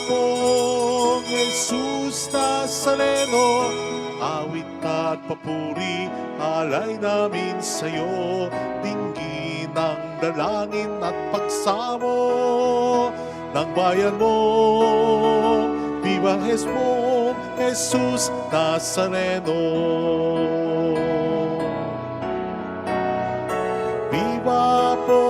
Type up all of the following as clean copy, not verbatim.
pong Jesus Nazareno, awit at papuri, alay namin sa'yo. Dinggin ng dalangin at pagsamo ng bayan mo. Viva Jesus Nazareno. Viva po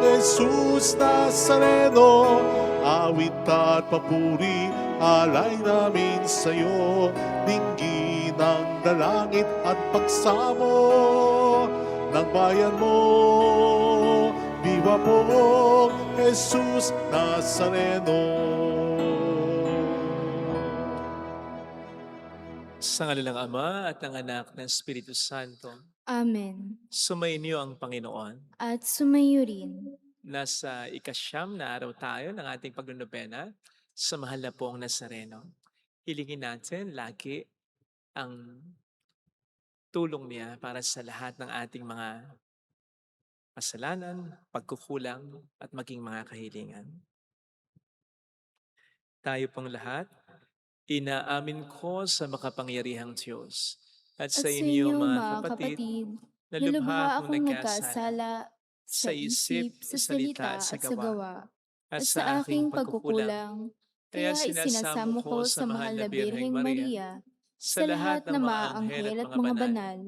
Jesus Nazareno, awit at papuri, alay namin sa'yo. Dinggin ng dalangin at pagsamo ng bayan mo. Viva po Jesus Nazareno. Sa ngalan ng Ama at ng Anak ng Espiritu Santo, Amen. sumainyo ang Panginoon. At sumayo rin. Nasa ikasyam na araw tayo ng ating pagnunobena sa mahal na pong Nazareno. Hilingin natin lagi ang tulong niya para sa lahat ng ating mga kasalanan, pagkukulang at maging mga kahilingan. Tayo pong lahat, inaamin ko sa makapangyarihang Diyos at sa inyo mga kapatid, na lubha akong nagkasala sa isip, sa salita at sa gawa, at sa aking pagkukulang. Kaya sinasamo ko sa mahal na Birheng Maria, sa lahat ng mga anghel at mga banal,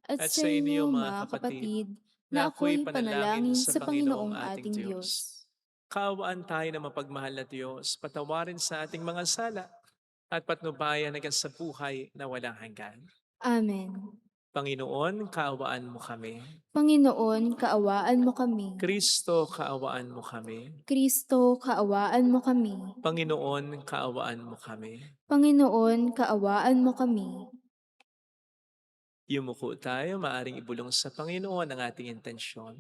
at sa inyo mga kapatid, na ako'y panalangin sa Panginoong ating Diyos. Kaawaan tayo ng mapagmahal na Diyos, patawarin sa ating mga sala, at patnubayan hanggang sa buhay na walang hanggan. Amen. Panginoon, kaawaan mo kami. Panginoon, kaawaan mo kami. Kristo, kaawaan mo kami. Kristo, kaawaan mo kami. Panginoon, kaawaan mo kami. Panginoon, kaawaan mo kami. Yumuko tayo, maaring ibulong sa Panginoon ang ating intensyon.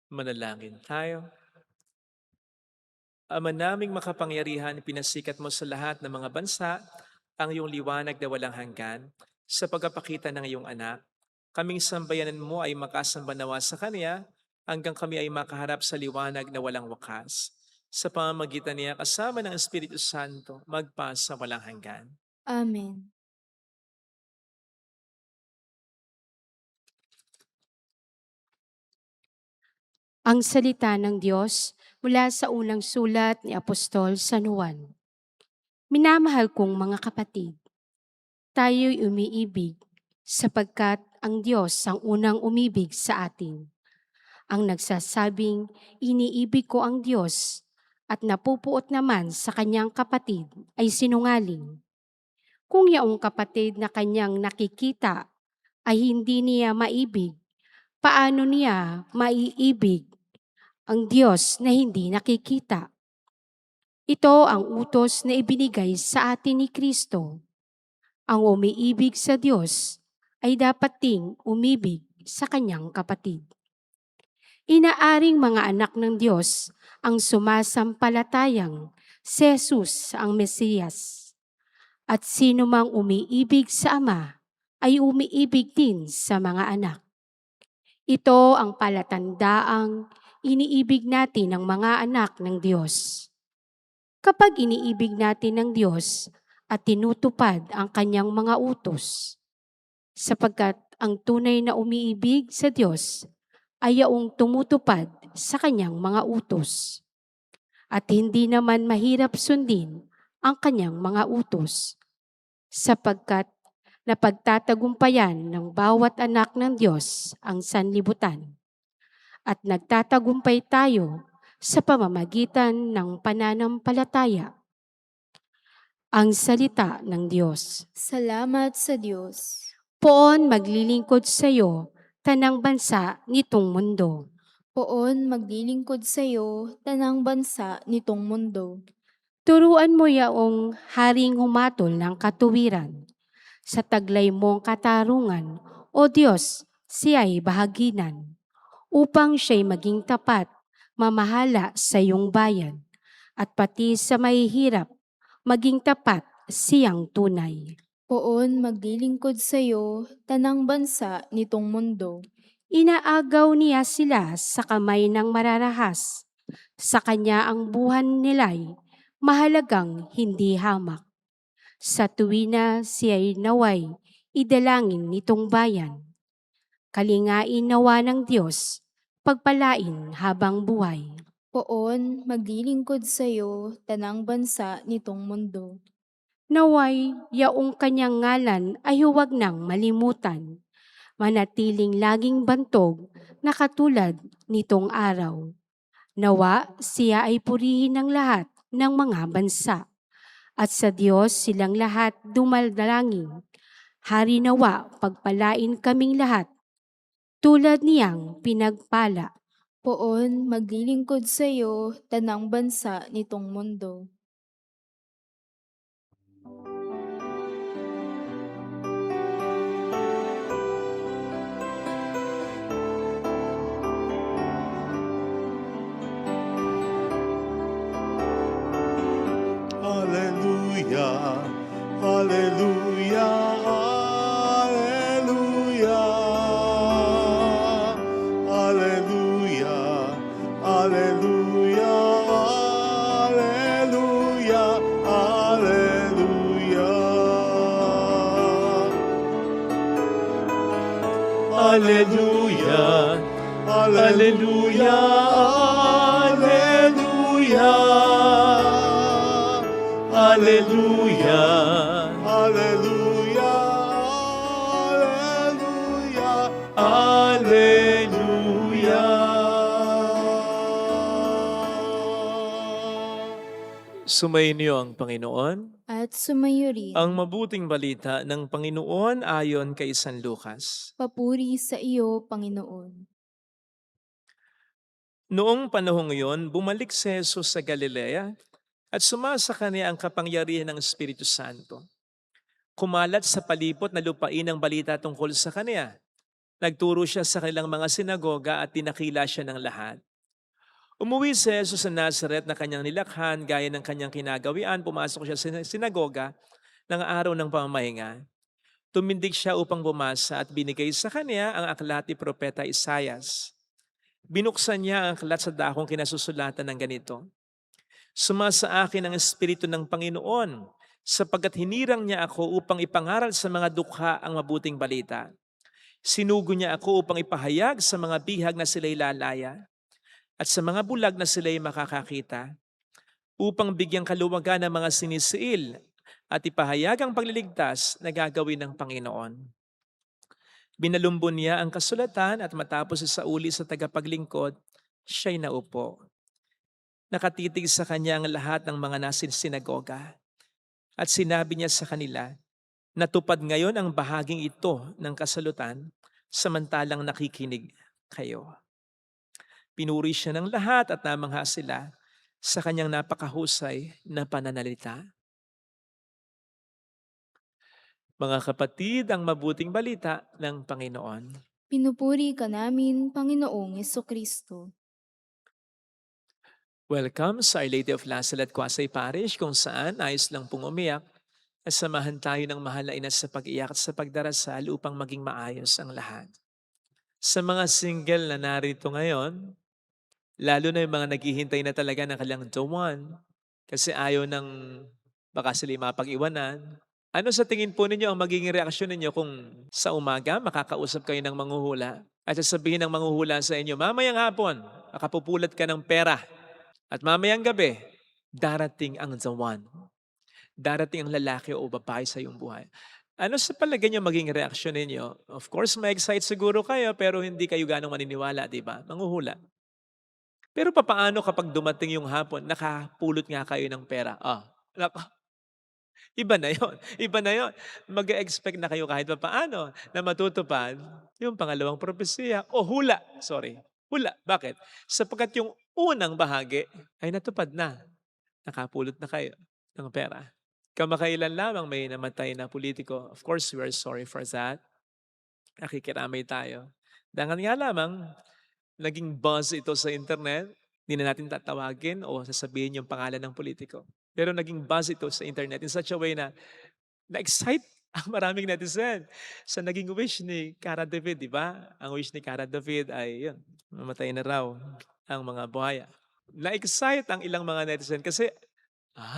Manalangin tayo. Ama naming makapangyarihan, pinasikat mo sa lahat ng mga bansa ang iyong liwanag na walang hanggan sa pagpapakita ng iyong anak. Kaming sambayanan mo ay makasamba nawa sa Kanya hanggang kami ay makaharap sa liwanag na walang wakas. Sa pamamagitan niya kasama ng Espiritu Santo, magpa sa walang hanggan. Amen. Ang salita ng Diyos mula sa unang sulat ni Apostol San Juan. Minamahal kong mga kapatid, tayo'y umiibig sapagkat ang Diyos ang unang umibig sa atin. Ang nagsasabing, iniibig ko ang Diyos at napupuot naman sa kanyang kapatid ay sinungaling. Kung yaong kapatid na kanyang nakikita ay hindi niya maibig, paano niya maiibig ang Diyos na hindi nakikita? Ito ang utos na ibinigay sa atin ni Kristo. Ang umiibig sa Diyos ay dapat ding umibig sa kanyang kapatid. Inaaring mga anak ng Diyos ang sumasampalatayang si Jesus ang Mesiyas. At sino mang umiibig sa Ama ay umiibig din sa mga anak. Ito ang palatandaang iniibig natin ang mga anak ng Diyos. Kapag iniibig natin ng Diyos at tinutupad ang kanyang mga utos, sapagkat ang tunay na umiibig sa Diyos ay yaong tumutupad sa kanyang mga utos. At hindi naman mahirap sundin ang kanyang mga utos, sapagkat napagtatagumpayan ng bawat anak ng Diyos ang sanlibutan. At nagtatagumpay tayo sa pamamagitan ng pananampalataya. Ang salita ng Diyos. Salamat sa Diyos. Poon maglilingkod sa iyo, tanang bansa nitong mundo. Poon maglilingkod sa iyo, tanang bansa nitong mundo. Turuan mo yaong haring humatol ng katuwiran. Sa taglay mong katarungan, O Diyos, siya'y bahaginan. Upang siya'y maging tapat, mamahala sa iyong bayan, at pati sa mahihirap, maging tapat siyang tunay. Poon maglilingkod sa iyo, tanang bansa nitong mundo. Inaagaw niya sila sa kamay ng mararahas. Sa kanya ang buhan nila'y mahalagang hindi hamak. Sa tuwi na siya'y naway idalangin nitong bayan. Kalingain nawa ng Diyos, pagpalain habang buhay. Poon, maglilingkod sa'yo, tanang bansa nitong mundo. Naway, yaong kanyang ngalan ay huwag nang malimutan. Manatiling laging bantog na katulad nitong araw. Nawa siya ay purihin ng lahat ng mga bansa. At sa Diyos silang lahat dumalangin. Hari nawa pagpalain kaming lahat, tulad niyang pinagpala. Poon, maglilingkod sa'yo, tanang bansa nitong mundo. Hallelujah, hallelujah, hallelujah, hallelujah, hallelujah, hallelujah, hallelujah. Hallelujah, Hallelujah, hallelujah, hallelujah, hallelujah, hallelujah, hallelujah. Sumainyo ang Panginoon. At sumayo rin. Ang mabuting balita ng Panginoon ayon kay San Lucas. Papuri sa iyo, Panginoon. Noong panahong iyon, bumalik si Jesus sa Galilea at sumasa kanya ang kapangyarihan ng Espiritu Santo. Kumalat sa palibot na lupain ang balita tungkol sa kanya. Nagturo siya sa kanilang mga sinagoga at tinakila siya ng lahat. Umuwi si Jesus sa Nazareth na kanyang nilakhan gaya ng kanyang kinagawian. Pumasok siya sa sinagoga ng araw ng pamamahinga. Tumindig siya upang bumasa at binigay sa kanya ang aklat ni Propeta Isaias. Binuksan niya ang aklat sa dahong kinasusulatan ng ganito. Sumasa akin ang Espiritu ng Panginoon sapagkat hinirang niya ako upang ipangaral sa mga dukha ang mabuting balita. Sinugo niya ako upang ipahayag sa mga bihag na sila'y lalaya at sa mga bulag na sila'y makakakita, upang bigyang kaluwagan ng mga sinisiil at ipahayag ang pagliligtas na gagawin ng Panginoon. Binalumbon niya ang kasulatan at matapos isauli sa tagapaglingkod, siya'y naupo. Nakatitig sa kanya ang lahat ng mga nasin sinagoga at sinabi niya sa kanila, natupad ngayon ang bahaging ito ng kasulatan samantalang nakikinig kayo. Pinuri siya ng lahat at namangha sila sa kanyang napakahusay na pananalita. Mga kapatid, ang mabuting balita ng Panginoon. Pinupuri ka namin, Panginoong Jesucristo. Welcome sa Our Lady of Lasalle at Quasay Parish kung saan ayos lang pong umiyak. Samahan tayo ng mahal na ina sa pag-iyak at sa pagdarasal upang maging maayos ang lahat. Sa mga single na narito ngayon, lalo na yung mga naghihintay na talaga ng kanilang the one, kasi ayaw ng baka sila mapag-iwanan. Ano sa tingin po ninyo ang magiging reaksyon ninyo kung sa umaga makakausap kayo ng manghuhula at sasabihin ng manghuhula sa inyo, mamayang hapon, makapupulat ka ng pera. At mamayang gabi, darating ang the one. Darating ang lalaki o babae sa iyong buhay. Ano sa palagay niyo maging reaksyon ninyo? Of course, ma-excite siguro kayo pero hindi kayo ganong maniniwala, di ba? Manghuhula. Pero papaano kapag dumating yung hapon, nakapulot nga kayo ng pera? Iba na yon. Iba na yon. Mag-expect na kayo kahit papaano na matutupad yung pangalawang propesiya o hula. Sorry. Hula. Bakit? Sapagkat yung unang bahagi ay natupad na. Nakapulot na kayo ng pera. Kamakailan lamang may namatay na politiko. Of course, we are sorry for that. Nakikiramay tayo. Dahil nga lamang, naging buzz ito sa internet. Hindi na natin tatawagin o sasabihin yung pangalan ng politiko. Pero naging buzz ito sa internet in such a way na na-excite Ang maraming netizen sa naging wish ni Cara David, 'di ba? Ang wish ni Cara David ay 'yun, mamatay na raw ang mga buhaya. Na-excite ang ilang mga netizen kasi,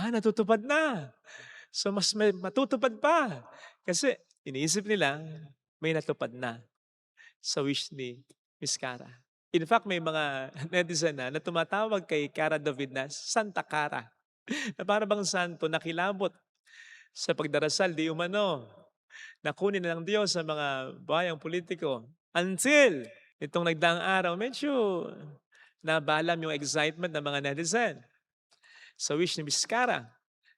natutupad na. So mas may matutupad pa. Kasi iniisip nila may natupad na sa wish ni Miss Cara. In fact, may mga netizen na tumatawag kay Cara David na Santa Cara, na para bang santo na kilabot sa pagdarasal di umano na kunin na ng Diyos sa mga bayang politiko. Until itong nagdaang araw, medyo nabalam yung excitement ng mga netizen sa wish ni Miss Cara.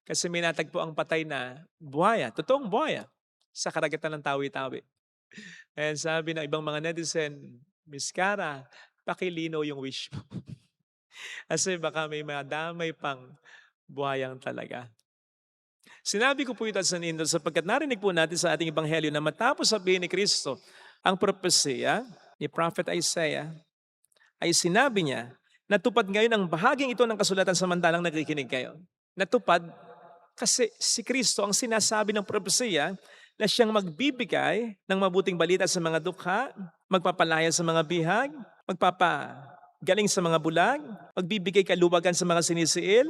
Kasi may natagpo ang patay na buhaya, totoong buhaya, sa karagatan ng Tawi-Tawi. And sabi ng ibang mga netizen, Miss Cara, pakilinaw yung wish mo. Kasi baka may madamay pang buhayang talaga. Sinabi ko po ito sa inyo sapagkat narinig po natin sa ating ebanghelyo na matapos sabihin ni Kristo ang propesiya ni Prophet Isaiah, ay sinabi niya, natupad ngayon ang bahaging ito ng kasulatan samantalang nakikinig kayo. Natupad kasi si Kristo ang sinasabi ng propesiya na siyang magbibigay ng mabuting balita sa mga dukha, magpapalaya sa mga bihag, magpapagaling sa mga bulag, magbibigay kaluwagan sa mga sinisiil,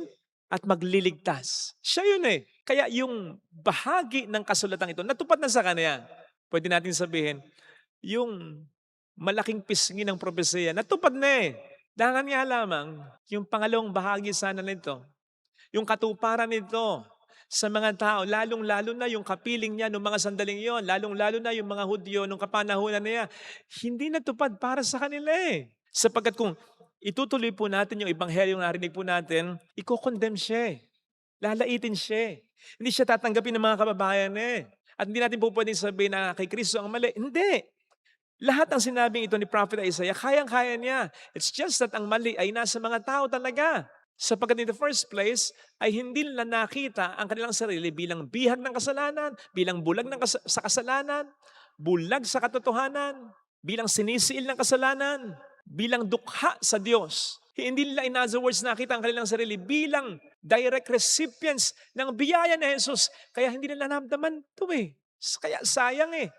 at magliligtas. Siya yun eh. Kaya yung bahagi ng kasulatan ito, natupad na sa kanya. Pwede natin sabihin, yung malaking pisngi ng propesiya, natupad na eh. Dangan nga lamang, yung pangalawang bahagi sana nito, yung katuparan nito sa mga tao, lalong-lalo na yung kapiling niya noong mga sandaling yon, lalong-lalo na yung mga Hudyo noong kapanahunan niya, hindi natupad para sa kanila eh. Sapagkat kung itutuloy po natin yung ebanghelyo na narinig po natin, i-condemn siya. Lalaitin siya. Hindi siya tatanggapin ng mga kababayan eh. At hindi natin po pwedeng sabihin na kay Kristo ang mali. Hindi. Lahat ng sinabing ito ni Prophet Isaiah, kayang-kaya niya. It's just that ang mali ay nasa mga tao talaga. Sapagkat in the first place, ay hindi nila nakita ang kanilang sarili bilang bihag ng kasalanan, bilang bulag sa kasalanan, bulag sa katotohanan, bilang sinisiil ng kasalanan, bilang dukha sa Diyos. Hindi nila in other words nakita ang kanilang sarili bilang direct recipients ng biyaya ni Jesus. Kaya hindi nila namdaman ito eh. Kaya sayang eh.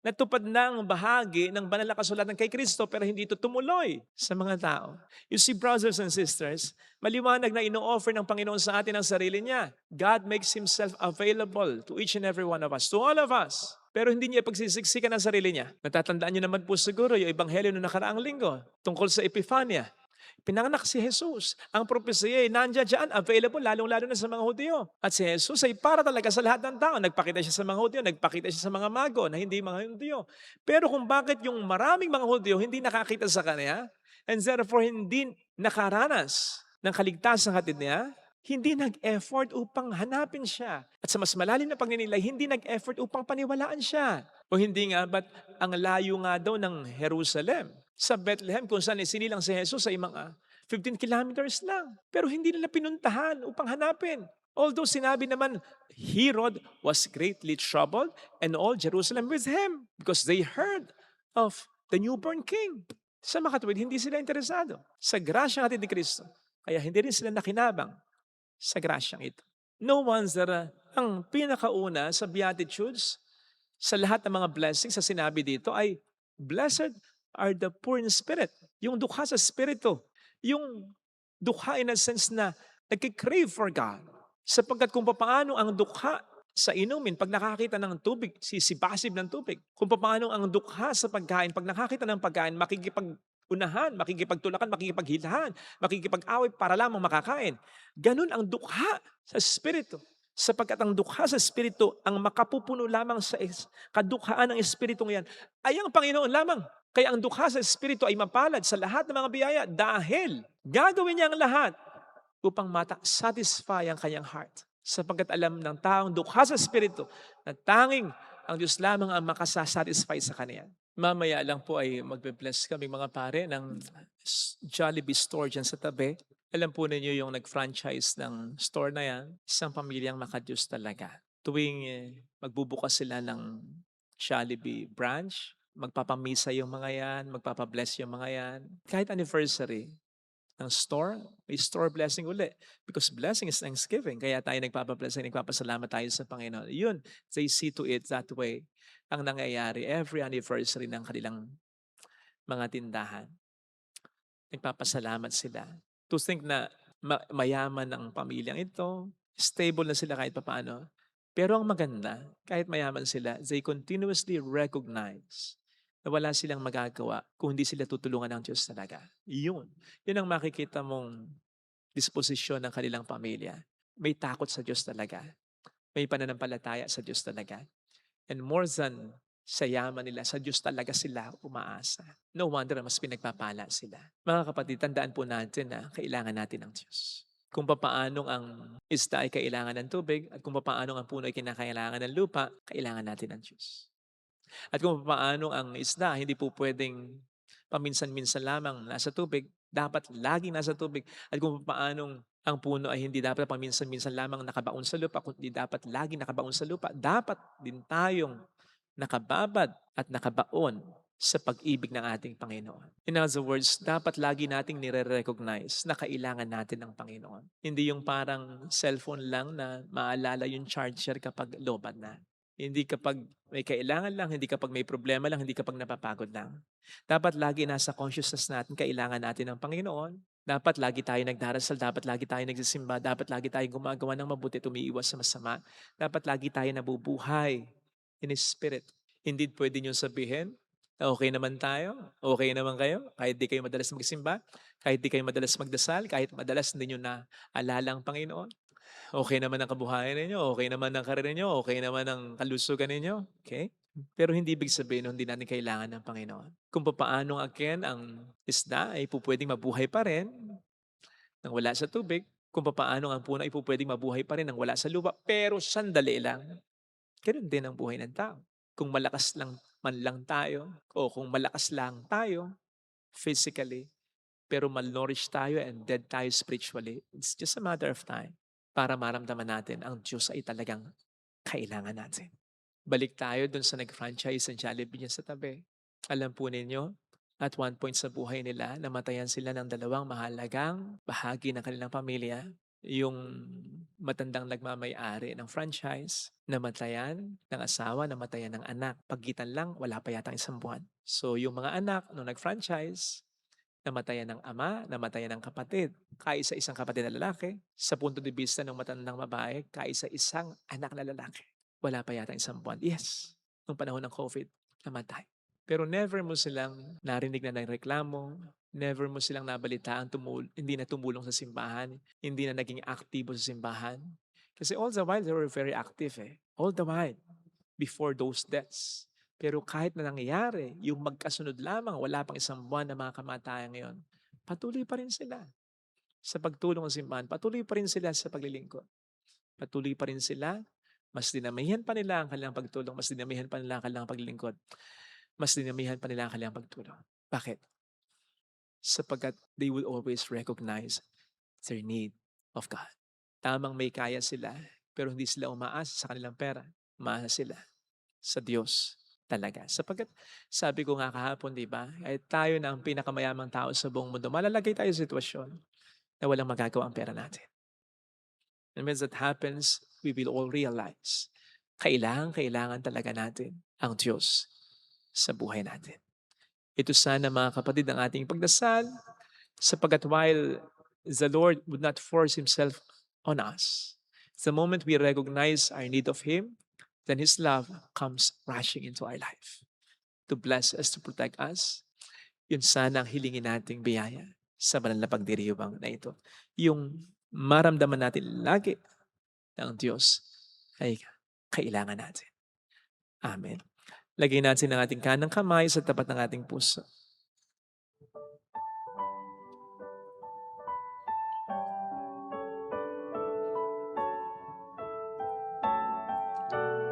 Natupad na ang bahagi ng banal na kasulatan kay Kristo pero hindi ito tumuloy sa mga tao. You see, brothers and sisters, maliwanag na ino-offer ng Panginoon sa atin ang sarili niya. God makes Himself available to each and every one of us, to all of us. Pero hindi niya pagsisiksikan ang sarili niya. Natatandaan niyo naman po siguro yung ebanghelyo noong nakaraang linggo tungkol sa Epifania. Pinanganak si Jesus. Ang propesya ay nandiyan dyan, available, lalong-lalo na sa mga Hudyo. At si Jesus ay para talaga sa lahat ng tao. Nagpakita siya sa mga Hudyo, nagpakita siya sa mga mago na hindi mga Hudyo. Pero kung bakit yung maraming mga Hudyo hindi nakakita sa Kanya, and therefore hindi nakaranas ng kaligtasan hatid niya, hindi nag-effort upang hanapin siya. At sa mas malalim na pagninilay, hindi nag-effort upang paniwalaan siya. O hindi nga, ba't ang layo nga daw ng Jerusalem? Sa Bethlehem, kung saan isinilang si Jesus ay mga 15 kilometers lang. Pero hindi nila pinuntahan upang hanapin. Although sinabi naman, Herod was greatly troubled and all Jerusalem with him because they heard of the newborn king. Sa makatwid, hindi sila interesado sa grasyang hatid ni Kristo. Kaya hindi rin sila nakinabang sa grasyang ito. No wonder ang pinakauna sa Beatitudes, sa lahat ng mga blessings sa sinabi dito ay, blessed are the poor in spirit. Yung dukha sa spirito. Yung dukha in a sense na nagkikrave for God. Sapagkat kung paano ang dukha sa inumin, pag nakakita ng tubig, sisibasib ng tubig. Kung paano ang dukha sa pagkain, pag nakakita ng pagkain, makikipag-unahan, makikipagtulakan, makikipaghilahan, makikipag-away para lamang makakain. Ganun ang dukha sa spirito. Sapagkat ang dukha sa Espiritu, ang makapupuno lamang sa kadukhaan ng Espiritong yan, ay ang Panginoon lamang. Kaya ang dukha sa Espiritu ay mapalad sa lahat ng mga biyaya dahil gagawin niya ang lahat upang satisfy ang kanyang heart. Sapagkat alam ng taong dukha sa Espiritu na tanging ang Diyos lamang ang makasasatisfy sa kanya. Mamaya lang po ay magbe-bless kami mga pare ng Jollibee store dyan sa tabi. Alam po ninyo yung nag-franchise ng store na yan, isang pamilyang makadiyos talaga. Tuwing magbubukas sila ng Jollibee branch, magpapamisa yung mga yan, magpapabless yung mga yan. Kahit anniversary, ng store, may store blessing uli. Because blessing is thanksgiving. Kaya tayo nagpapablessing, nagpapasalamat tayo sa Panginoon. Yun, they see to it that way ang nangyayari every anniversary ng kanilang mga tindahan. Nagpapasalamat sila. To think na mayaman ang pamilyang ito, stable na sila kahit papaano. Pero ang maganda, kahit mayaman sila, they continuously recognize na wala silang magagawa kung hindi sila tutulungan ng Diyos talaga. Yun. Yun ang makikita mong disposisyon ng kanilang pamilya. May takot sa Diyos talaga. May pananampalataya sa Diyos talaga. And more than sa yaman nila, sa Diyos talaga sila umaasa. No wonder mas pinagpapala sila. Mga kapatid, tandaan po natin na kailangan natin ng Diyos. Kung papaanong ang isda ay kailangan ng tubig at kung papaanong ang puno ay kinakailangan ng lupa, kailangan natin ng Diyos. At kung papaanong ang isda hindi po pwedeng paminsan-minsan lamang nasa tubig, dapat laging nasa tubig. At kung papaanong ang puno ay hindi dapat paminsan-minsan lamang nakabaon sa lupa, kundi dapat laging nakabaon sa lupa, dapat din tayong nakababad at nakabaon sa pag-ibig ng ating Panginoon. In other words, dapat lagi nating nire-recognize na kailangan natin ng Panginoon. Hindi yung parang cellphone lang na maalala yung charger kapag lobat na. Hindi kapag may kailangan lang, hindi kapag may problema lang, hindi kapag napapagod lang. Dapat lagi nasa consciousness natin, kailangan natin ng Panginoon. Dapat lagi tayo nagdarasal, dapat lagi tayo nagsisimba, dapat lagi tayo gumagawa ng mabuti, umiiwas sa masama. Dapat lagi tayo nabubuhay in His Spirit. Hindi pwede nyo sabihin na okay naman tayo, okay naman kayo, kahit di kayo madalas magsimba, kahit di kayo madalas magdasal, kahit madalas hindi nyo na alala ang Panginoon. Okay naman ang kabuhayan ninyo, okay naman ang karir ninyo, okay naman ang kalusugan ninyo. Okay? Pero hindi ibig sabihin na hindi natin kailangan ng Panginoon. Kung papaanong again ang isda ay pupwedeng mabuhay pa rin nang wala sa tubig, kung papaanong ang puno ay pupwedeng mabuhay pa rin nang wala sa lupa, pero sandali lang. Ganun din ang buhay ng tao. Kung malakas lang man lang tayo, o kung malakas lang tayo physically, pero malnourished tayo and dead tayo spiritually, it's just a matter of time para maramdaman natin ang Diyos ay talagang kailangan natin. Balik tayo dun sa nag-franchise ng Jollibee niya sa tabi. Alam po ninyo, at one point sa buhay nila, namatayan sila ng dalawang mahalagang bahagi ng kanilang pamilya. Yung matandang nagmamay-ari ng franchise, namatayan ng asawa, namatayan ng anak. Pagitan lang, wala pa yata isang buwan. So yung mga anak, nung nag-franchise, namatayan ng ama, namatayan ng kapatid. Kaisa isang kapatid na lalaki. Sa punto de vista ng matandang babae, kaisa isang anak na lalaki. Wala pa yata isang buwan. Yes, nung panahon ng COVID, namatay. Pero never mo silang narinig na nagreklamo, never mo silang nabalitaan, hindi na tumulong sa simbahan, hindi na naging aktibo sa simbahan. Kasi all the while, they were very active All the while, before those deaths. Pero kahit na nangyayari, yung magkasunod lamang, wala pang isang buwan na mga kamatayan ngayon, patuloy pa rin sila sa pagtulong ng simbahan. Patuloy pa rin sila sa paglilingkod. Patuloy pa rin sila. Mas dinamihan pa nila ang kanilang pagtulong. Mas dinamihan pa nila ang kanilang paglilingkod. Mas dinamihan pa nila ang kanilang pagtulong. Bakit? Sapagkat they will always recognize their need of God. Tamang may kaya sila, pero hindi sila umaasa sa kanilang pera. Umaasa sila sa Diyos talaga. Sapagkat sabi ko nga kahapon, di ba, ay tayo na ang pinakamayamang tao sa buong mundo. Malalagay tayo sa sitwasyon na walang magagawa ang pera natin. And when that happens, we will all realize, kailangan talaga natin ang Diyos sa buhay natin. Ito sana mga kapatid ang ating pagdasal, sapagkat while the Lord would not force Himself on us, the moment we recognize our need of Him, then His love comes rushing into our life to bless us, to protect us. Yun sana ang hilingin nating biyaya sa banal na pagdiriwang na ito. Yung maramdaman natin lagi ng Diyos ay kailangan natin. Amen. Lagay natin ang ating kanang kamay sa tapat ng ating puso.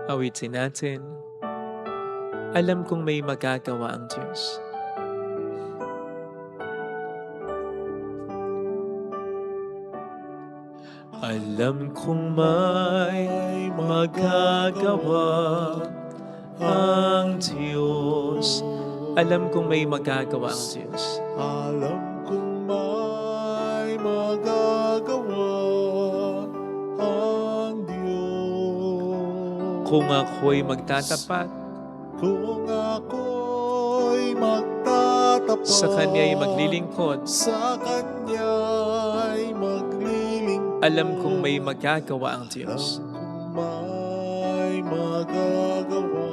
Awitin natin. Alam kong may magagawa ang Diyos. Alam kong may magagawa ang Diyos. Alam kong may magagawa ang Diyos. Alam kong magagawa ang Diyos. Kung ako'y magtatapat, Kung ako'y magtatapat sa Kanya'y maglilingkod, sa Kanya'y maglilingkod, alam kong may magagawa ang Diyos. may magagawa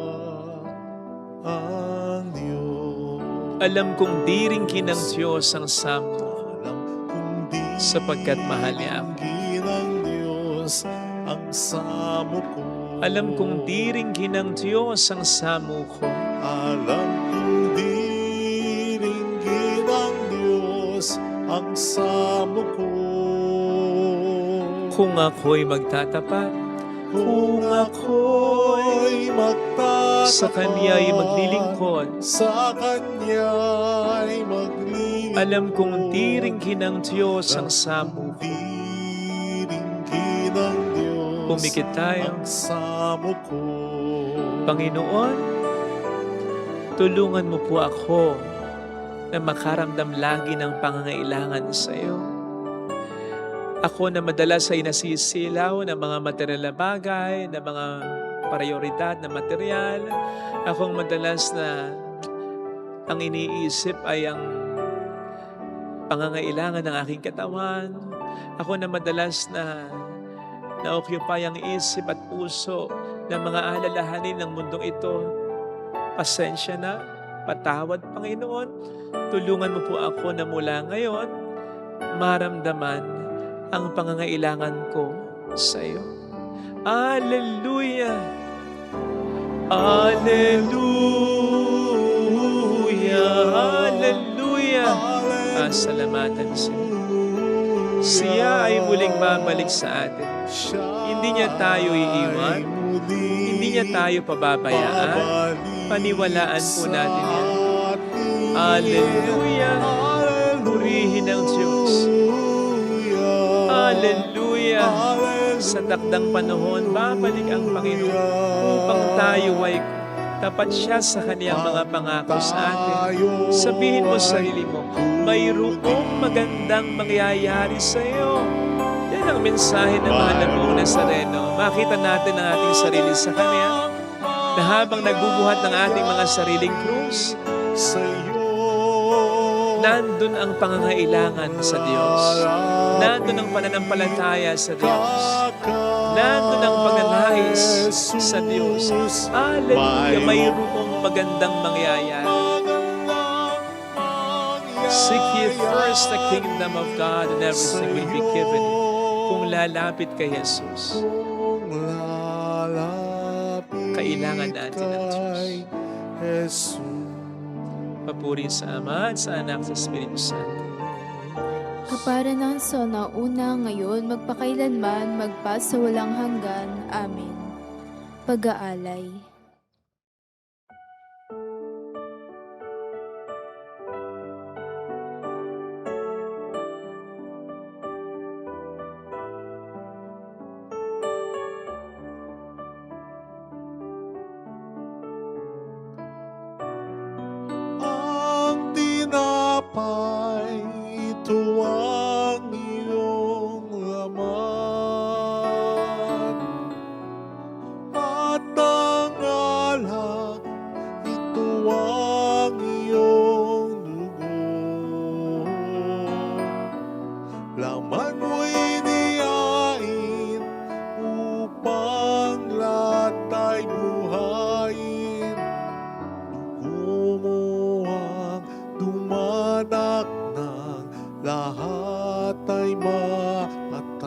ang Diyos. Alam kong diringkin ng Diyos ang samo, Alam kong di sapagkat mahal niya ako. ng Diyos ang samo ko. Alam kong diringkin ng Diyos ang samo ko. Alam kong diringgin ng Diyos ang samo ko. Kung ako'y magtatapat, Kung ako'y magtatapat sa Kanya'y maglilingkod, sa Kanya'y maglilingkod, alam kong diringkin ng Diyos ang samo ko. diringgin ng Diyos Pumikit tayo. ang samo ko. Panginoon, tulungan mo po ako na makaramdam lagi ng pangangailangan sa iyo. Ako na madalas ay nasisilaw ng mga material na bagay, ng mga prioridad na material. Akong madalas na ang iniisip ay ang pangangailangan ng aking katawan. Ako na madalas na na-occupy ang isip at puso ng mga alalahanin ng mundong ito. Pasensya na, patawad Panginoon. Tulungan mo po ako na mula ngayon, maramdaman ang pangangailangan ko sa iyo. Hallelujah! Hallelujah! Hallelujah! Salamatan siya. Siya ay muling babalik sa atin. Hindi niya tayo iiwan. Hindi niya tayo pababayaan. Paniwalaan po natin yan. Hallelujah! Purihin ang Diyos. Hallelujah! Sa takdang panahon, babalik ang Panginoon upang tayo ay tapat siya sa kaniyang mga pangako sa atin. Sabihin mo sa sarili mo, mayroong magandang mangyayari sa iyo. Yan ang mensahe ng mahal na buong Nazareno. Makita natin ang ating sarili sa Kanya na habang nagbubuhat ng ating mga sariling krus, nandun ang pangangailangan sa Diyos. Nandun ang pananampalataya sa Diyos. Nandun ang pagnanais sa Diyos. Hallelujah! Mayroong magandang mangyayari. Seek ye first the kingdom of God and everything will be given you. Kung lalapit kay Jesus, kailangan natin ang Diyos. Papuri sa Ama at sa Anak at sa Espiritu Santo. Kapara ng sa nauna ngayon, magpakailanman, magpasawalang hanggan. Amen. Pag-aalay. Ang tinapay, ito ang iyong laman. At ang alak, ito ang iyong dugo. Laman mo'y niyain upang lahat ay buhayin. Dugo mo ang dumanak ng lahat ay mapatawan.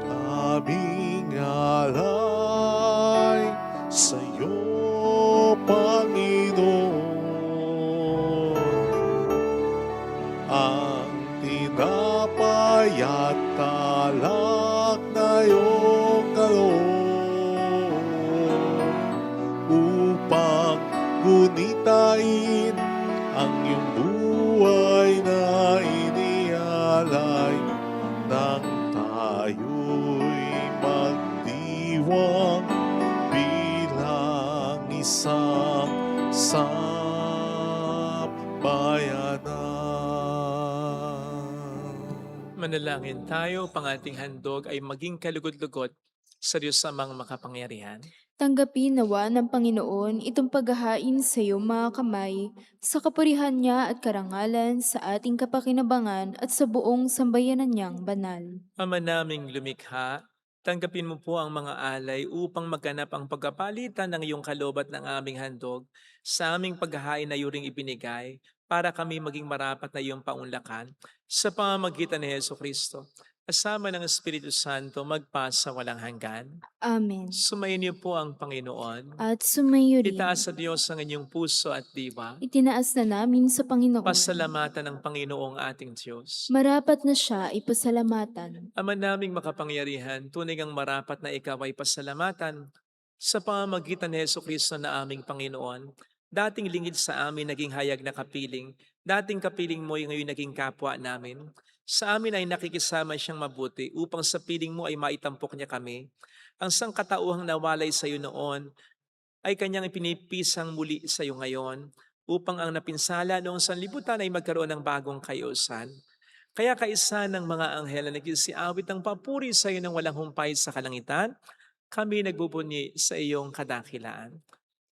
Aming alay sa'yo, Panginoon, ang tinapay at alak na iyong kaloob upang gunitain ang iyong buhay na inialay nang tayo'y magdiwang bilang isang santo. bayanan. Manalangin tayo, pang ating handog ay maging kalugod-lugod sa Diyos Amang makapangyarihan. Tanggapin nawa ng Panginoon itong paghahain sa iyong mga kamay, sa kapurihan niya at karangalan sa ating kapakinabangan at sa buong sambayanan niyang banal. Ama naming lumikha, tanggapin mo po ang mga alay upang maganap ang pagkapalitan ng iyong kalobat ng aming handog sa aming paghahain na yuring ibinigay para kami maging marapat na iyong paunlakan sa pamamagitan ni Heso Kristo. Kasama ng Espiritu Santo magpasa walang hanggan. Amen. Sumayin niyo po ang Panginoon. At sumayo rin, Itaas sa Diyos ang inyong puso at diwa. itinaas na namin sa Panginoon. Pasalamatan ng Panginoong ating Diyos. Marapat na siya ipasalamatan. Ama naming makapangyarihan, tunay ngang marapat na ikaw ay pasalamatan sa pamamagitan ni Heso Kristo na aming Panginoon. Dating lingid sa amin naging hayag na kapiling, dating kapiling mo ay ngayon naging kapwa namin. Sa amin ay nakikisama siyang mabuti upang sa piling mo ay maitampok niya kami. Ang sangkatauhang nawalay sa iyo noon ay kanyang ipinipisang muli sa iyo ngayon upang ang napinsala noong sanlibutan ay magkaroon ng bagong kayusan. Kaya kaisa ng mga anghel na nagsisiawit ng papuri sa iyo ng walang humpay sa kalangitan, kami nagbubunyi sa iyong kadakilaan.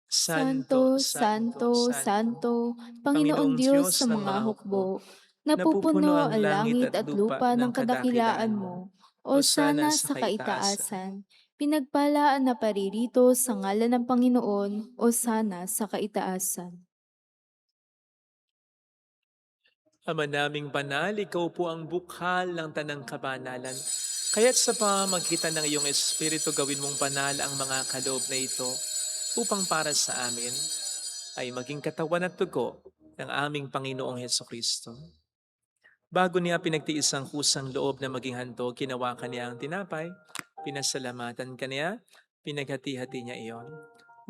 Santo, Santo, Santo, Panginoong Diyos sa mga hukbo, napupuno ang langit at lupa ng kadakilaan mo. O sana sa kaitaasan, pinagpalaan na paririto sa ngalan ng Panginoon, o sana sa kaitaasan. Ama naming banal, ikaw po ang bukhal ng tanang kabanalan. Kaya't sa pamamagitan ng iyong Espiritu gawin mong banal ang mga kaloob na ito upang para sa amin ay maging katawan at dugo ng aming Panginoong Heso Kristo. Bago niya pinagtiis ang kusang loob na maging handog, kinawakan niya ang tinapay, pinasalamatan kaniya, pinaghati-hati niya iyon.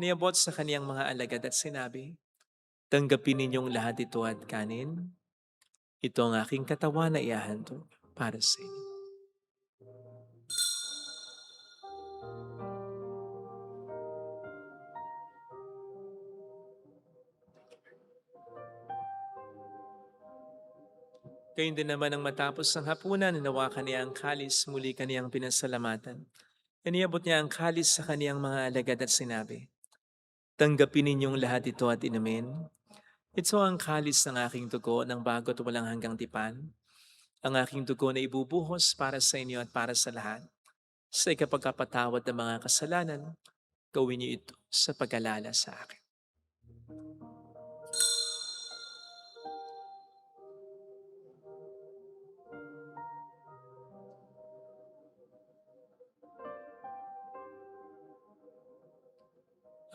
Niabot sa kaniyang mga alagad at sinabi, "Tanggapin ninyong lahat ito at kanin. Ito ang aking katawan na ihahandog para sa inyo." Gayun din naman ang matapos ng hapunan, hinawakan niya ang kalis, muli kaniyang pinasalamatan. Iniabot niya ang kalis sa kaniyang mga alagad at sinabi, "Tanggapin ninyong lahat ito at inumin. Ito ang kalis ng aking dugo ng bago't walang hanggang tipan. Ang aking dugo na ibubuhos para sa inyo at para sa lahat. Sa ikapagkapatawad ng mga kasalanan, gawin niyo ito sa pag-alala sa akin."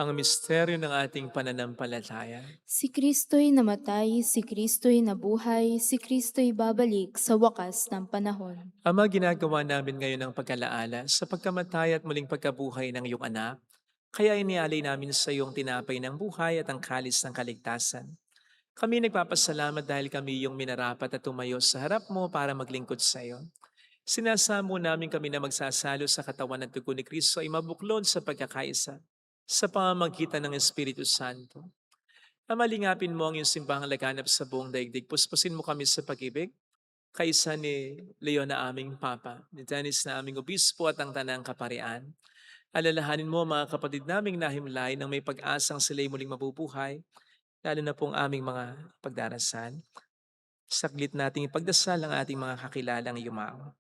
Ang misteryo ng ating pananampalataya. Si Kristo'y namatay, si Kristo'y nabuhay, si Kristo'y babalik sa wakas ng panahon. Ama, ginagawa namin ngayon ang pag-alaala sa pagkamatay at muling pagkabuhay ng iyong anak. Kaya inialay namin sa iyong tinapay ng buhay at ang kalis ng kaligtasan. Kami nagpapasalamat dahil kami yung minarapat at tumayo sa harap mo para maglingkod sa iyo. Sinasamo namin kami na magsasalo sa katawan at dugo ni Kristo ay mabuklod sa pagkakaisa sa pamamagitan ng Espiritu Santo. Amalingapin mo ang iyong simbahang laganap sa buong daigdig. Puspusin mo kami sa pag-ibig. Kaisa ni Leo na aming Papa, ni Dennis na aming Obispo at ang Tanang Kaparian. Alalahanin mo mga kapatid naming nahimlay nang may pag-asang sila'y muling mabubuhay, lalo na pong aming mga pagdarasal. Saglit nating ipagdasal ang ating mga kakilalang yumao.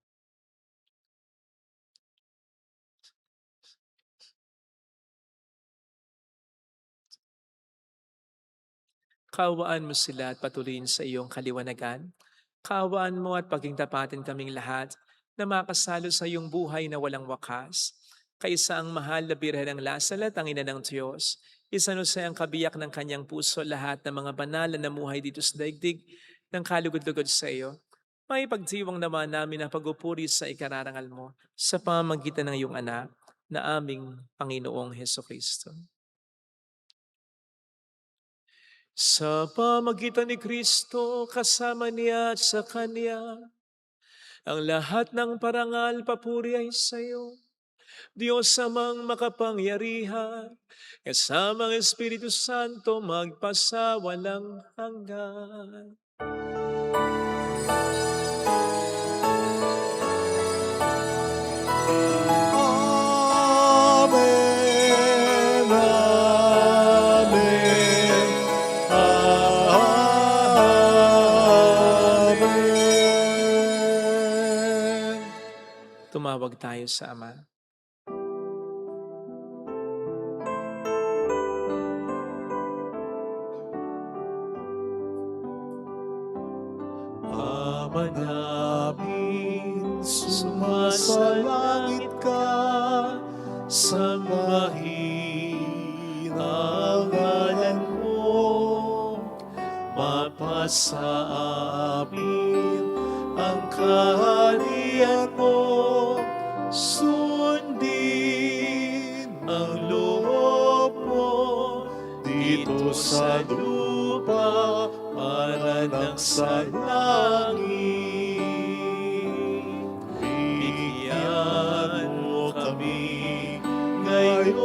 Kaawaan mo sila at patuloyin sa iyong kaliwanagan. Kaawaan mo at paging tapatin kaming lahat na makasalo sa iyong buhay na walang wakas. Kaisa ang mahal na Birhen ng Lasal at ang Ina ng Diyos, isanusay ang kabiyak ng kanyang puso lahat ng mga banal na namuhay dito sa daigdig ng kalugod-lugod sa iyo. May pagdiwang naman namin ang pagupuri sa ikararangal mo sa pamamagitan ng iyong anak na aming Panginoong Heso Kristo. Sa pamagitan ni Kristo, kasama niya at sa Kanya, ang lahat ng parangal papuri ay sa iyo. Diyos amang makapangyarihan, kasamang Espiritu Santo magpasawalang hanggan. Amen. Amen. Amen. Tumawag tayo sa Ama. Ama namin, sumasalangit ka, sambahin ang ngalan mo, mapasa amin ang kaharian mo, sundin ang loob mo, dito sa lupa para nang sa langit. Bigyan mo kami ngayon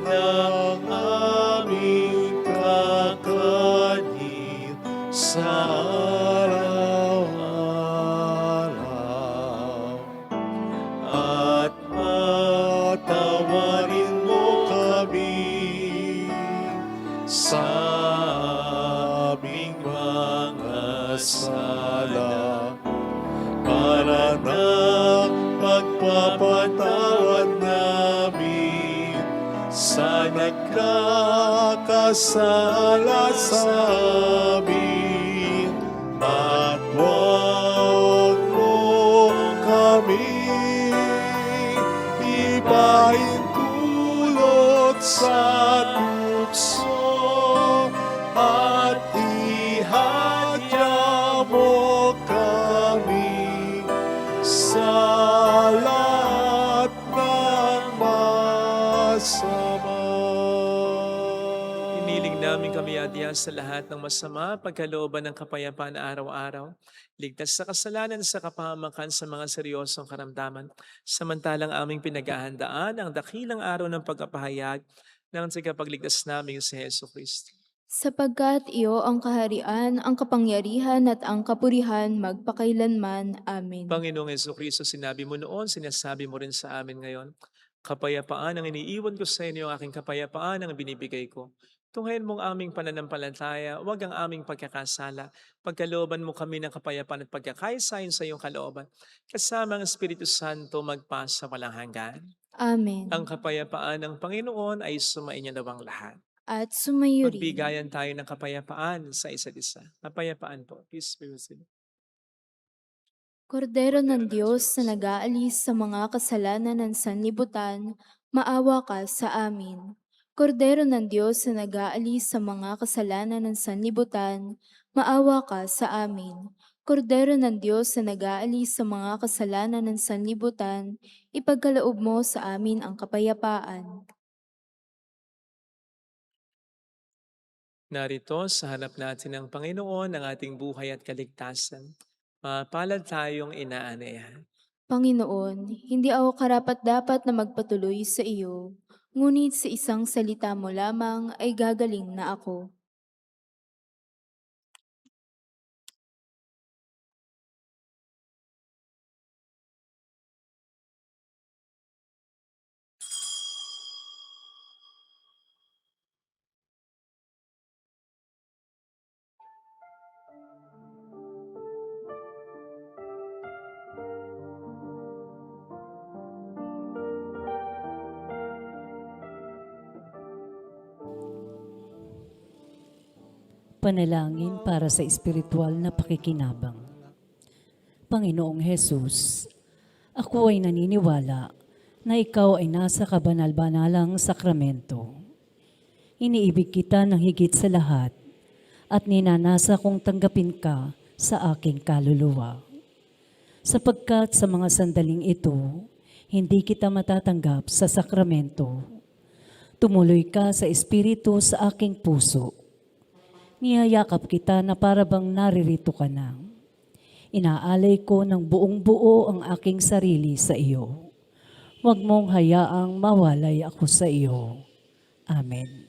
ng aming kakanin sa araw-araw. At patawarin mo kami sa aming mga sala, para na pagpapatawad namin sa nagkakasala sa amin. At huwag mo kami ipahintulot sa tukso, at ihadya mo kami sa lahat ng masama. Hiniling namin kami adya sa lahat ng masama, pagkalooban ng kapayapaan araw-araw, ligtas sa kasalanan sa kapahamakan sa mga seryosong karamdaman, samantalang aming pinaghahandaan ang dakilang araw ng pagkapahayag ng tagapagligtas naming si Hesus Kristo. Sapagkat iyo ang kaharian, ang kapangyarihan at ang kapurihan magpakailanman. Amen. Panginoong Jesucristo, sinabi mo noon, sinasabi mo rin sa amin ngayon, kapayapaan ang iniiwan ko sa inyo, ang aking kapayapaan ang binibigay ko. Tunghayin mong aming pananampalataya, huwag ang aming pagkakasala. Pagkalooban mo kami ng kapayapaan at pagkakaisahin sa iyong kalooban. Kasama ang Espiritu Santo magpasa walang hanggan. Amen. Ang kapayapaan ng Panginoon ay sumainyo nawang lahat. At sumayo rin. Magbigayan tayo ng kapayapaan sa isa't isa. Kapayapaan po. Peace be with you. Kordero ng Diyos na nag-aalis sa mga kasalanan ng sanlibutan, maawa ka sa amin. Kordero ng Diyos na nag-aalis sa mga kasalanan ng sanlibutan, maawa ka sa amin. Kordero ng Diyos na nag-aalis sa mga kasalanan ng sanlibutan, ipagkaloob mo sa amin ang kapayapaan. Narito sa harap natin ng Panginoon ang ating buhay at kaligtasan. Mapalad tayong inaanayahan. Panginoon, hindi ako karapat-dapat na magpatuloy sa iyo, ngunit sa isang salita mo lamang ay gagaling na ako. Panalangin para sa espiritual na pakikinabang. Panginoong Hesus, ako ay naniniwala na ikaw ay nasa kabanal-banalang sakramento. Iniibig kita ng higit sa lahat at ninanasa kong tanggapin ka sa aking kaluluwa. Sapagkat sa mga sandaling ito, hindi kita matatanggap sa sakramento. Tumuloy ka sa espiritu sa aking puso. Niyayakap kita na para bang naririto ka na. Inaalay ko ng buong buo ang aking sarili sa iyo. Huwag mong hayaang mawalay ako sa iyo. Amen.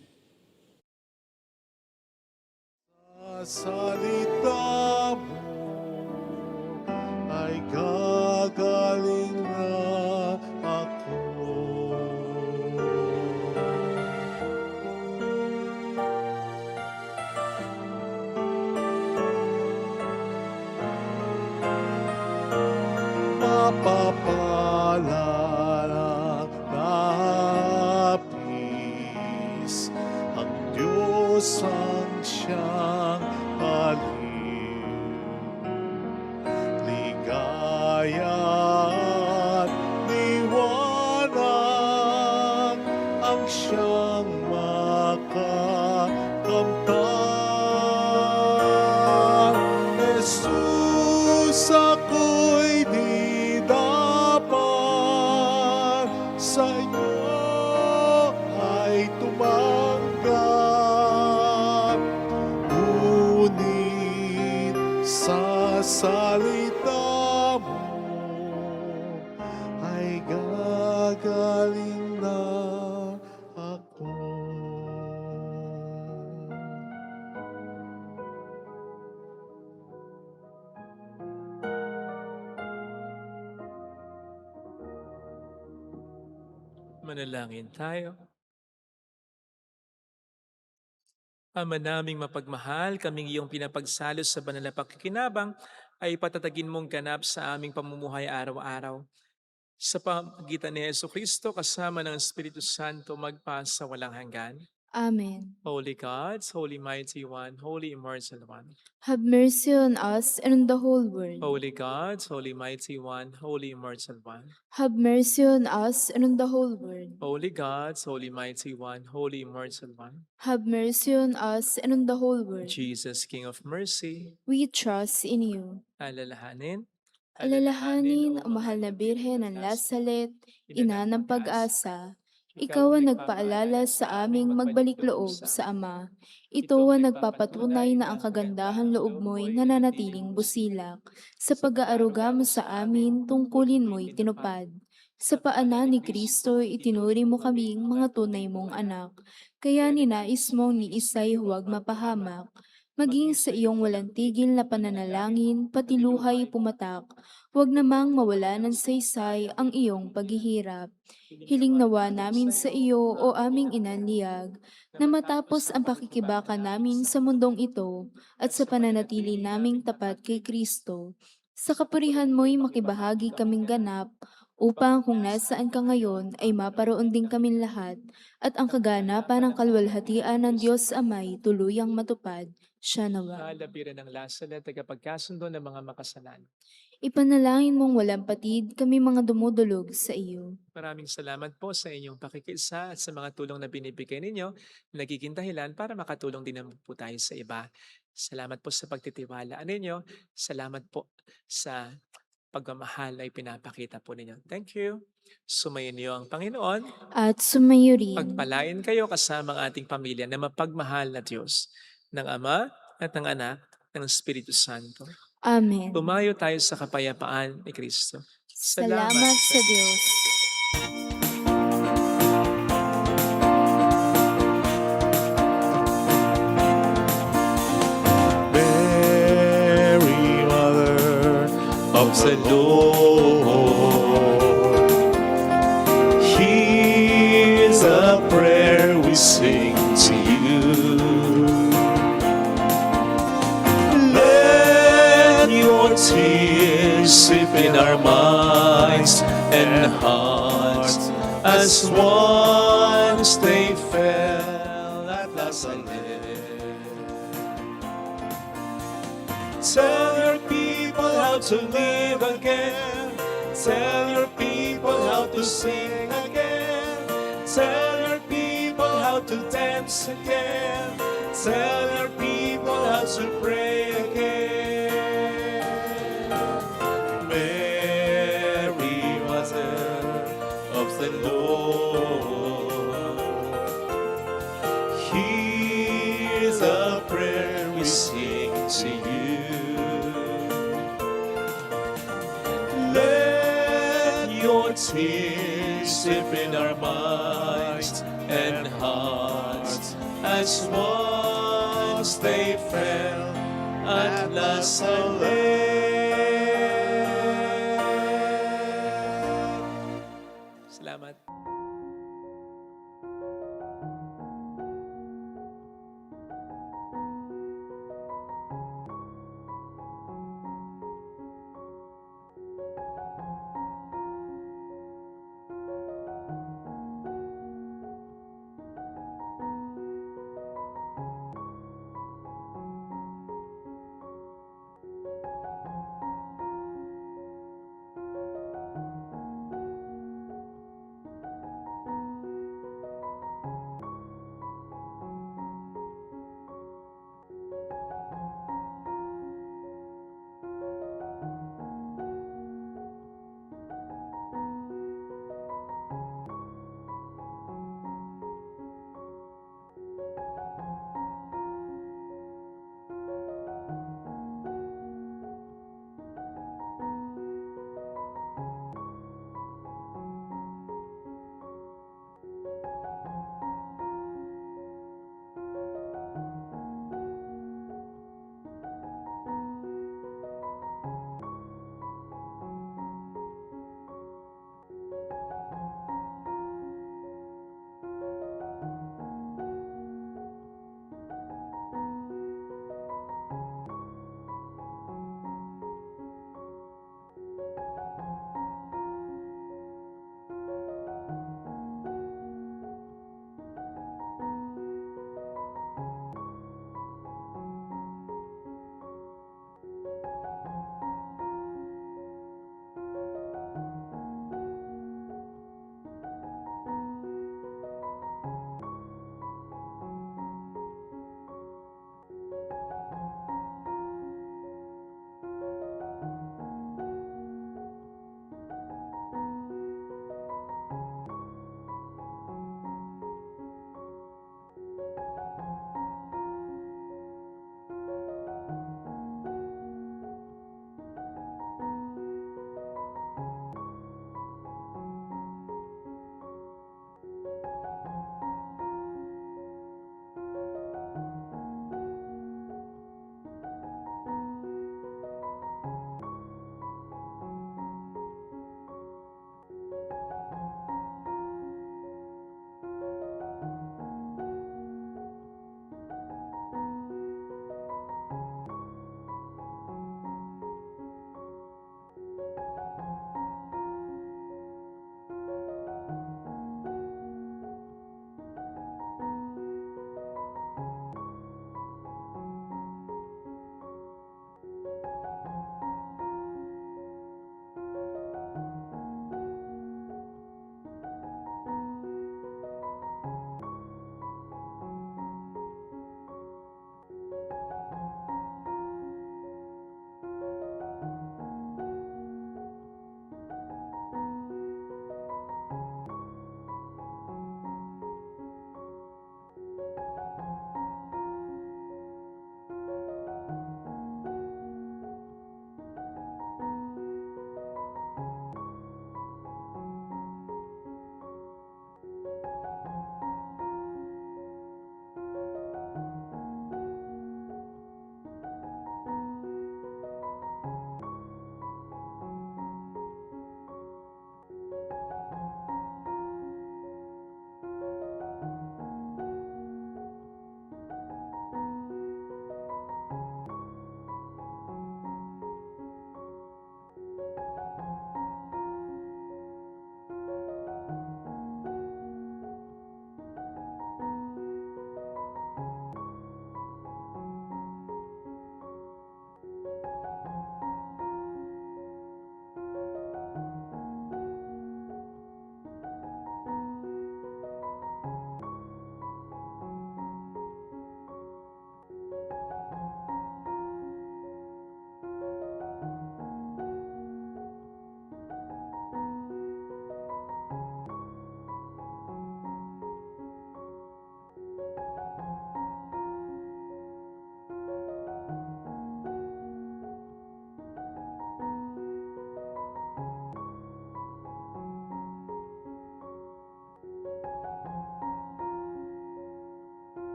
Sa salita mo ay gagaling na ako. Mapapala napis ang Diyos ang siyang aliw. Ligaya at liwanag ang siyang makakamtan. Jesus, ako'y di dapat sa iyo ay tumanggap. Ngunit sa salita mo ay gagaling na ako. Manalangin tayo. Ama naming mapagmahal, kaming iyong pinapagsalos sa banal na pakikinabang ay patatagin mong ganap sa aming pamumuhay araw-araw. Sa pamagitan ni Jesucristo kasama ng Espiritu Santo magpa sa walang hanggan. Amen. Holy God, Holy Mighty One, Holy Immortal One. Have mercy on us and on the whole world. Holy God, Holy Mighty One, Holy Immortal One. Have mercy on us and on the whole world. Holy God, Holy Mighty One, Holy Immortal One. Have mercy on us and on the whole world. Jesus, King of Mercy, We trust in you. alalahanin. Alalahanin, o mahal na Birhen ng Lasalet, ina ng pag-asa, ikaw ang nagpaalala sa aming magbalik loob sa Ama. Ito ang nagpapatunay na ang kagandahan loob mo'y nananatiling busilak. Sa pag-aaruga mo sa amin, tungkulin mo'y tinupad. Sa paanan ni Kristo, itinuri mo kaming mga tunay mong anak. Kaya ninais mong ni isa'y huwag mapahamak. Maging sa iyong walang tigil na pananalangin, pati luhay pumatak. Huwag namang mawala ng saysay ang iyong paghihirap. Hiling nawa namin sa iyo, o aming inanliyag, na matapos ang pakikibaka namin sa mundong ito, at sa pananatili naming tapat kay Kristo, sa kapurihan mo'y makibahagi kaming ganap, upang kung nasaan ka ngayon ay maparoon din kaming lahat, at ang kaganapan ng kalwalhatian ng Diyos Amay tuluyang matupad. Siya nawa. Labiran ng lasalet, tagapagkasundo ng mga makasalanan. Ipanalangin mong walang patid kami mga dumudulog sa iyo. Maraming salamat po sa inyong pakikisa at sa mga tulong na binibigay ninyo na nagiging dahilan para makatulong din naman po tayo sa iba. Salamat po sa pagtitiwala ninyo. Salamat po sa pagmamahal ay pinapakita po ninyo. Thank you. Sumayin niyo ang Panginoon. At sumayo rin. Pagpalain kayo kasama ang ating pamilya na mapagmahal na Diyos, ng Ama at ng Anak, ng Espiritu Santo. Amen. Pumayo tayo sa kapayapaan ni Kristo. Salamat sa Diyos. Mary, Mother of the Lord, here's a prayer we sing to you. Let your tears sweep in our minds and hearts as once they fell at Nazareth. Tell your people how to live again. Tell your people how to sing again. Tell your people how to dance again. Tell your people how to pray again. Mary, Mother of the Lord, here's a prayer we sing to you. Let your tears deep in our minds and hearts. As once they fell, at last I lay